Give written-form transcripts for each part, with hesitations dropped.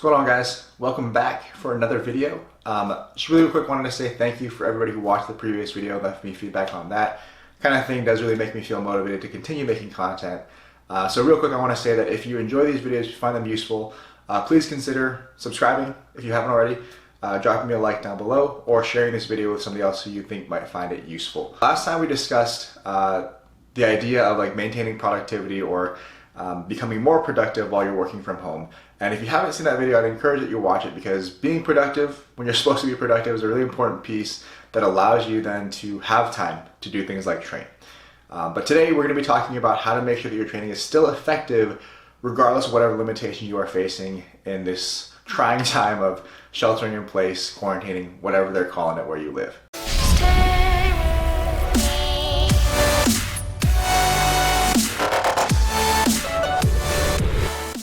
going on, guys? Welcome back for another video. Just really quick, wanted to say thank you for everybody who watched the previous video, left me feedback on that. Kind of thing does really make me feel motivated to continue making content. So real quick, I want to say that if you enjoy these videos, if you find them useful, please consider subscribing if you haven't already, dropping me a like down below, or sharing this video with somebody else who you think might find it useful. Last time we discussed the idea of like maintaining productivity or becoming more productive while you're working from home. And if you haven't seen that video, I'd encourage that you watch it, because being productive when you're supposed to be productive is a really important piece that allows you then to have time to do things like train. But today we're going to be talking about how to make sure that your training is still effective regardless of whatever limitation you are facing in this trying time of sheltering in place, quarantining, whatever they're calling it where you live.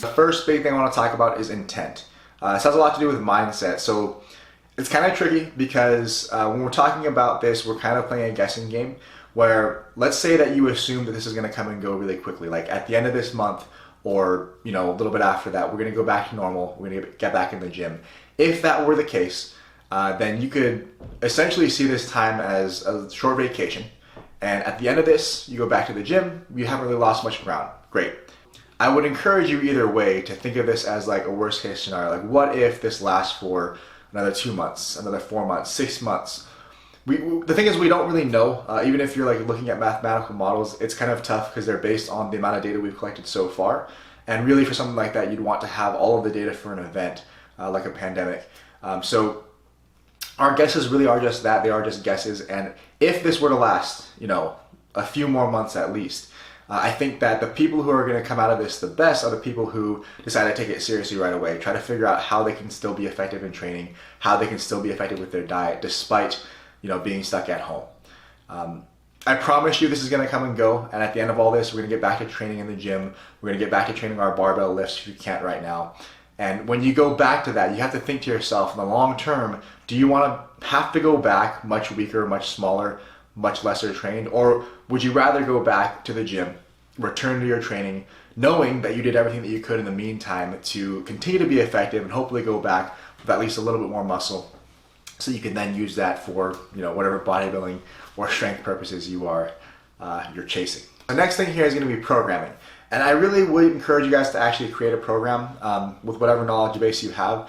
The first big thing I want to talk about is intent. This has a lot to do with mindset. So it's kind of tricky because when we're talking about this, we're kind of playing a guessing game where, let's say that you assume that this is going to come and go really quickly. Like at the end of this month, or a little bit after that, we're going to go back to normal. We're going to get back in the gym. If that were the case, then you could essentially see this time as a short vacation. And at the end of this, you go back to the gym. You haven't really lost much ground. Great. I would encourage you either way to think of this as like a worst case scenario. Like, what if this lasts for another 2 months, another 4 months, 6 months? The thing is, we don't really know. Even if you're like looking at mathematical models, it's kind of tough because they're based on the amount of data we've collected so far. And really, for something like that, you'd want to have all of the data for an event like a pandemic. So our guesses really are just that. They are just guesses. And if this were to last, a few more months at least, I think that the people who are going to come out of this the best are the people who decide to take it seriously right away, try to figure out how they can still be effective in training, how they can still be effective with their diet despite being stuck at home. I promise you this is going to come and go, and at the end of all this, we're going to get back to training in the gym. We're going to get back to training our barbell lifts if you can't right now. And when you go back to that, you have to think to yourself, in the long term, do you want to have to go back much weaker, much smaller, much lesser trained, or would you rather go back to the gym, return to your training, knowing that you did everything that you could in the meantime to continue to be effective and hopefully go back with at least a little bit more muscle, so you can then use that for whatever bodybuilding or strength purposes you're chasing. The next thing here is going to be programming, and I really would encourage you guys to actually create a program with whatever knowledge base you have.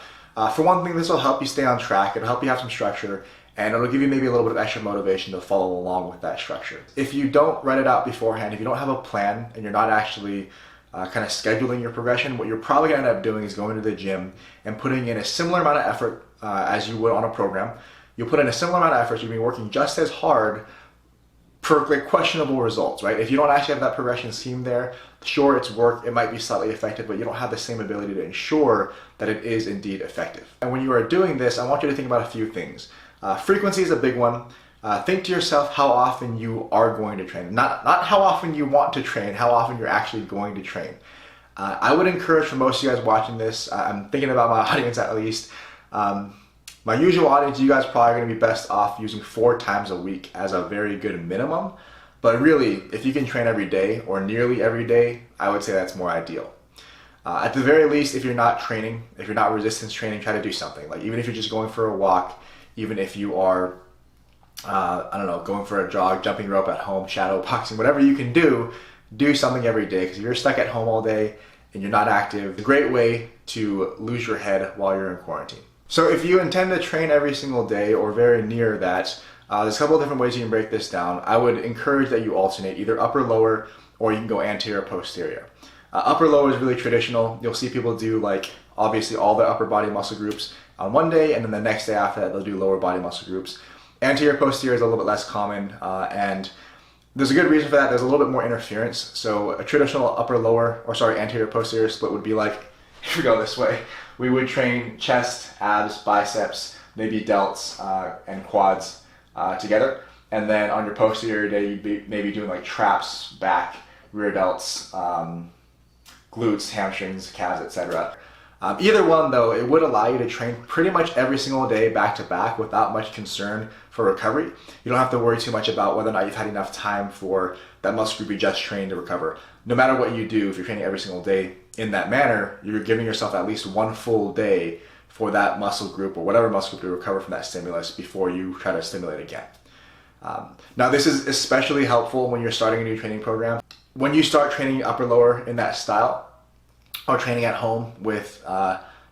For one thing, this will help you stay on track. It'll help you have some structure, and it'll give you maybe a little bit of extra motivation to follow along with that structure. If you don't write it out beforehand, if you don't have a plan and you're not actually kind of scheduling your progression, what you're probably going to end up doing is going to the gym and putting in a similar amount of effort as you would on a program. You'll put in a similar amount of effort, you'll be working just as hard for like questionable results, right? If you don't actually have that progression scheme there, sure, it's work, it might be slightly effective, but you don't have the same ability to ensure that it is indeed effective. And when you are doing this, I want you to think about a few things. Frequency is a big one. Think to yourself how often you are going to train. Not how often you want to train, how often you're actually going to train. I would encourage, for most of you guys watching this, I'm thinking about my audience at least, my usual audience, you guys are probably going to be best off using 4 times a week as a very good minimum. But really, if you can train every day or nearly every day, I would say that's more ideal. At the very least, if you're not training, if you're not resistance training, try to do something. Like, even if you're just going for a walk, even if you are, going for a jog, jumping rope at home, shadow boxing, whatever you can do something every day. Because if you're stuck at home all day and you're not active, it's a great way to lose your head while you're in quarantine. So if you intend to train every single day or very near that, there's a couple of different ways you can break this down. I would encourage that you alternate, either upper, lower, or you can go anterior, posterior. Upper, lower is really traditional. You'll see people do, like, obviously all the upper body muscle groups on one day, and then the next day after that they'll do lower body muscle groups. Anterior, posterior is a little bit less common, and there's a good reason for that. There's a little bit more interference. So a traditional anterior, posterior split would be like, if we go this way, we would train chest, abs, biceps, maybe delts, and quads together. And then on your posterior day, you'd be maybe doing like traps, back, rear delts, glutes, hamstrings, calves, etc. Either one, though, it would allow you to train pretty much every single day back to back without much concern for recovery. You don't have to worry too much about whether or not you've had enough time for that muscle group you just trained to recover. No matter what you do, if you're training every single day, in that manner, you're giving yourself at least one full day for that muscle group or whatever muscle group to recover from that stimulus before you try to stimulate again. Now, this is especially helpful when you're starting a new training program. When you start training upper lower in that style, or training at home with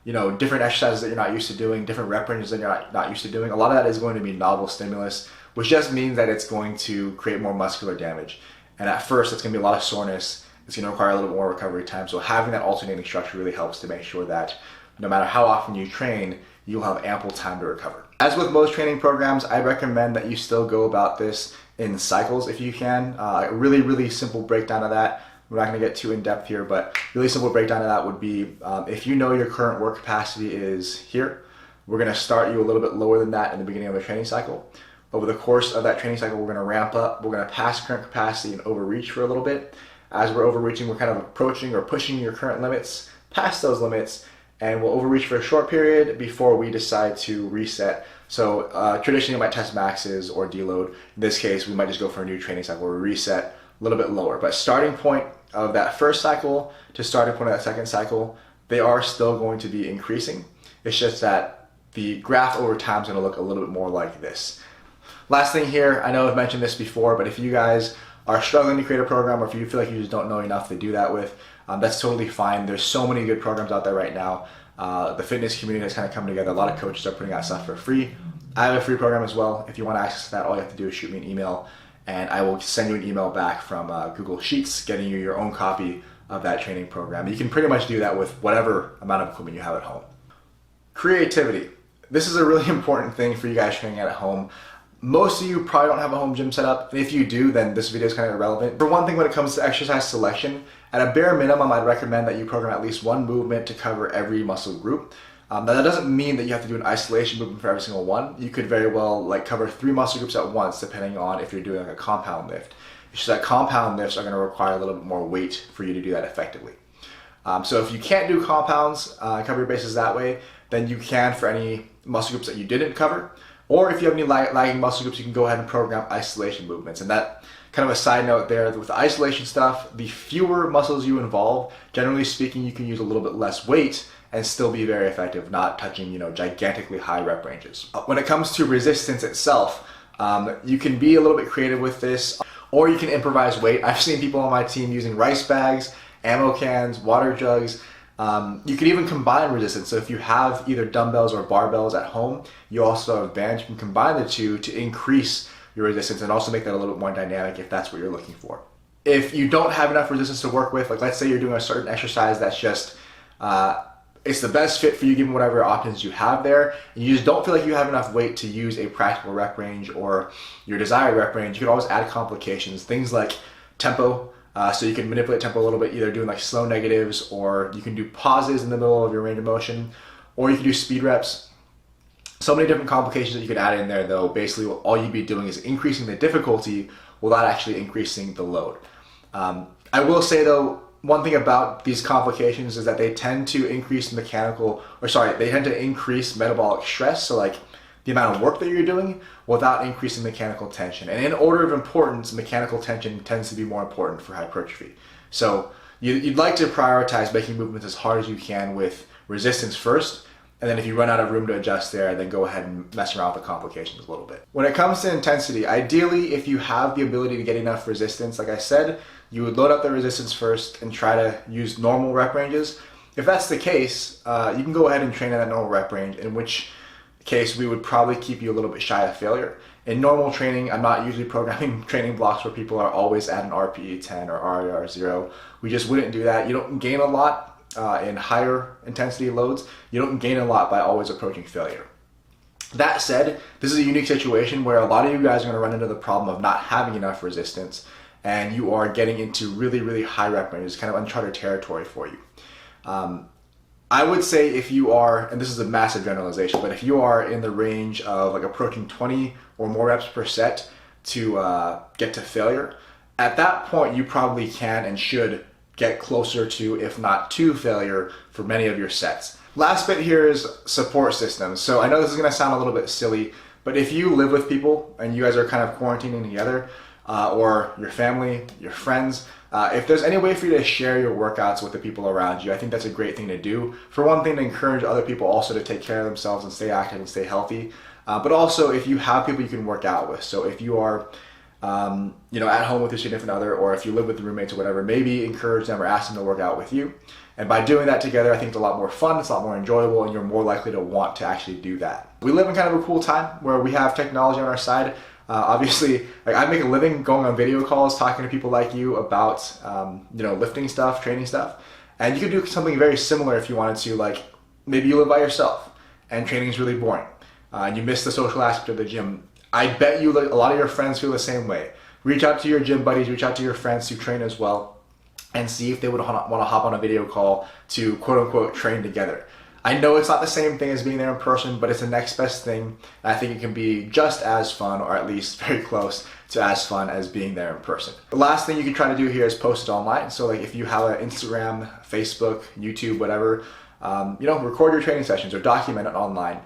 different exercises that you're not used to doing, different rep ranges that you're not used to doing, a lot of that is going to be novel stimulus, which just means that it's going to create more muscular damage. And at first, it's going to be a lot of soreness. It's going to require a little bit more recovery time. So having that alternating structure really helps to make sure that no matter how often you train, you'll have ample time to recover. As with most training programs, I recommend that you still go about this in cycles if you can. A really, really simple breakdown of that. We're not going to get too in depth here, but really simple breakdown of that would be if you know your current work capacity is here, we're going to start you a little bit lower than that in the beginning of the training cycle. Over the course of that training cycle, we're going to ramp up, we're going to pass current capacity and overreach for a little bit. As we're overreaching, we're kind of approaching or pushing your current limits past those limits, and we'll overreach for a short period before we decide to reset. So traditionally, we might test maxes or deload. In this case, we might just go for a new training cycle where we reset a little bit lower. But starting point of that first cycle to starting point of that second cycle, they are still going to be increasing. It's just that the graph over time is going to look a little bit more like this. Last thing here, I know I've mentioned this before, but if you guys are struggling to create a program, or if you feel like you just don't know enough to do that with, that's totally fine. There's so many good programs out there right now. The fitness community has kind of come together. A lot of coaches are putting out stuff for free. I have a free program as well. If you want access to that, all you have to do is shoot me an email, and I will send you an email back from Google Sheets getting you your own copy of that training program. You can pretty much do that with whatever amount of equipment you have at home. Creativity. This is a really important thing for you guys training at home. Most of you probably don't have a home gym set up. If you do, then this video is kind of irrelevant. For one thing, when it comes to exercise selection, at a bare minimum, I'd recommend that you program at least one movement to cover every muscle group. Now that doesn't mean that you have to do an isolation movement for every single one. You could very well cover 3 muscle groups at once, depending on if you're doing a compound lift. It's just that compound lifts are going to require a little bit more weight for you to do that effectively. So if you can't do compounds, cover your bases that way, then you can for any muscle groups that you didn't cover. Or if you have any lagging muscle groups, you can go ahead and program isolation movements. And that, kind of a side note there, with the isolation stuff, the fewer muscles you involve, generally speaking, you can use a little bit less weight and still be very effective, not touching gigantically high rep ranges. When it comes to resistance itself, you can be a little bit creative with this, or you can improvise weight. I've seen people on my team using rice bags, ammo cans, water jugs. You can even combine resistance. So if you have either dumbbells or barbells at home, you also have bands. You can combine the two to increase your resistance and also make that a little bit more dynamic if that's what you're looking for. If you don't have enough resistance to work with, let's say you're doing a certain exercise that's just, it's the best fit for you given whatever options you have there, and you just don't feel like you have enough weight to use a practical rep range or your desired rep range, you can always add complications, things like tempo. So you can manipulate tempo a little bit, either doing slow negatives, or you can do pauses in the middle of your range of motion, or you can do speed reps. So many different complications that you could add in there, though. Basically, all you'd be doing is increasing the difficulty without actually increasing the load. I will say, though, one thing about these complications is that they tend to increase they tend to increase metabolic stress. So the amount of work that you're doing without increasing mechanical tension. And in order of importance, mechanical tension tends to be more important for hypertrophy. So you'd like to prioritize making movements as hard as you can with resistance first, and then if you run out of room to adjust there, then go ahead and mess around with the complications a little bit. When it comes to intensity, ideally, if you have the ability to get enough resistance, like I said, you would load up the resistance first and try to use normal rep ranges. If that's the case, you can go ahead and train at that normal rep range, in which case we would probably keep you a little bit shy of failure. In normal training, I'm not usually programming training blocks where people are always at an RPE 10 or RER 0. We just wouldn't do that. You don't gain a lot in higher intensity loads. You don't gain a lot by always approaching failure. That said, this is a unique situation where a lot of you guys are going to run into the problem of not having enough resistance, and you are getting into really, really high rep ranges, kind of uncharted territory for you. I would say if you are, and this is a massive generalization, but if you are in the range of approaching 20 or more reps per set to get to failure, at that point you probably can and should get closer to, if not to, failure for many of your sets. Last bit here is support systems. So I know this is going to sound a little bit silly, but if you live with people and you guys are kind of quarantining together, or your family, your friends, If there's any way for you to share your workouts with the people around you, I think that's a great thing to do. For one thing, to encourage other people also to take care of themselves and stay active and stay healthy. But also, if you have people you can work out with. So if you are at home with your significant other, or if you live with the roommates or whatever, maybe encourage them or ask them to work out with you. And by doing that together, I think it's a lot more fun, it's a lot more enjoyable, and you're more likely to want to actually do that. We live in kind of a cool time where we have technology on our side. Obviously, like, I make a living going on video calls, talking to people like you about, lifting stuff, training stuff. And you could do something very similar if you wanted to, like maybe you live by yourself and training is really boring. And you miss the social aspect of the gym. I bet you a lot of your friends feel the same way. Reach out to your gym buddies, reach out to your friends who train as well, and see if they would want to hop on a video call to quote unquote train together. I know it's not the same thing as being there in person, but it's the next best thing. I think it can be just as fun, or at least very close to as fun as being there in person. The last thing you can try to do here is post it online. So like if you have an Instagram, Facebook, YouTube, whatever, record your training sessions or document it online.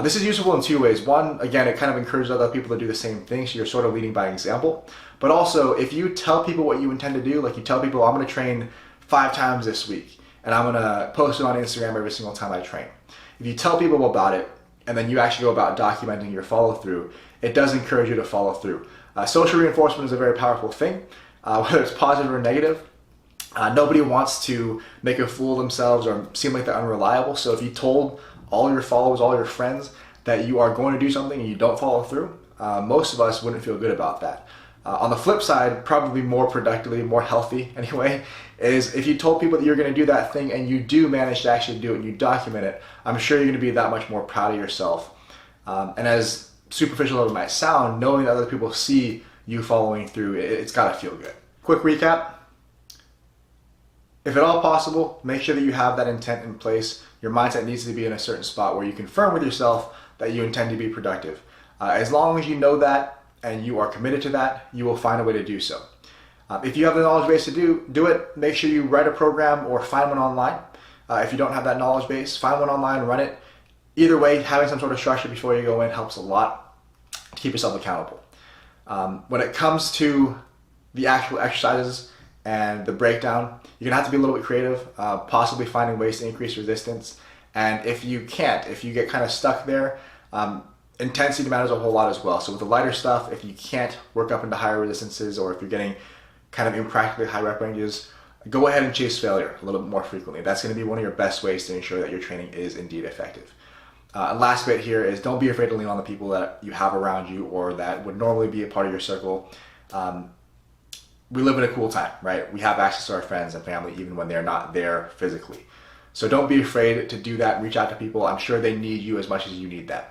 This is useful in two ways. One, again, it kind of encourages other people to do the same thing, so you're sort of leading by example. But also, if you tell people what you intend to do, like you tell people, I'm going to train 5 times this week, and I'm going to post it on Instagram every single time I train. If you tell people about it, and then you actually go about documenting your follow-through, it does encourage you to follow through. Social reinforcement is a very powerful thing, whether it's positive or negative. Nobody wants to make a fool of themselves or seem like they're unreliable, so if you told all your followers, all your friends that you are going to do something and you don't follow through, most of us wouldn't feel good about that. On the flip side, probably more productively, more healthy anyway, is if you told people that you're going to do that thing and you do manage to actually do it and you document it, I'm sure you're going to be that much more proud of yourself. And as superficial as it might sound, knowing that other people see you following through, it's got to feel good. Quick recap. If at all possible, make sure that you have that intent in place. Your mindset needs to be in a certain spot where you confirm with yourself that you intend to be productive. As long as you know that and you are committed to that, you will find a way to do so. If you have the knowledge base to do it, make sure you write a program or find one online. If you don't have that knowledge base, find one online, run it. Either way, having some sort of structure before you go in helps a lot to keep yourself accountable. When it comes to the actual exercises and the breakdown, you're gonna have to be a little bit creative, possibly finding ways to increase resistance. And if you can't, if you get kind of stuck there, intensity matters a whole lot as well. So with the lighter stuff, if you can't work up into higher resistances, or if you're getting kind of impractically high rep ranges, go ahead and chase failure a little bit more frequently. That's gonna be one of your best ways to ensure that your training is indeed effective. And last bit here is don't be afraid to lean on the people that you have around you or that would normally be a part of your circle. We live in a cool time, right? We have access to our friends and family even when they're not there physically. So don't be afraid to do that. Reach out to people. I'm sure they need you as much as you need them.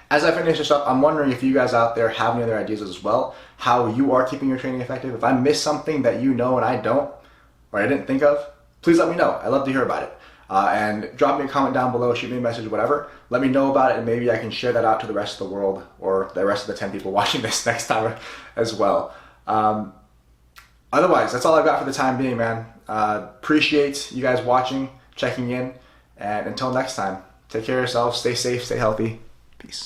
As I finish this up, I'm wondering if you guys out there have any other ideas as well, how you are keeping your training effective. If I missed something that you know and I don't, or I didn't think of, please let me know. I'd love to hear about it. And drop me a comment down below, shoot me a message, whatever. Let me know about it, and maybe I can share that out to the rest of the world, or the rest of the 10 people watching this next time as well. Otherwise, that's all I've got for the time being, man. Appreciate you guys watching, checking in, and until next time, take care of yourselves, stay safe, stay healthy.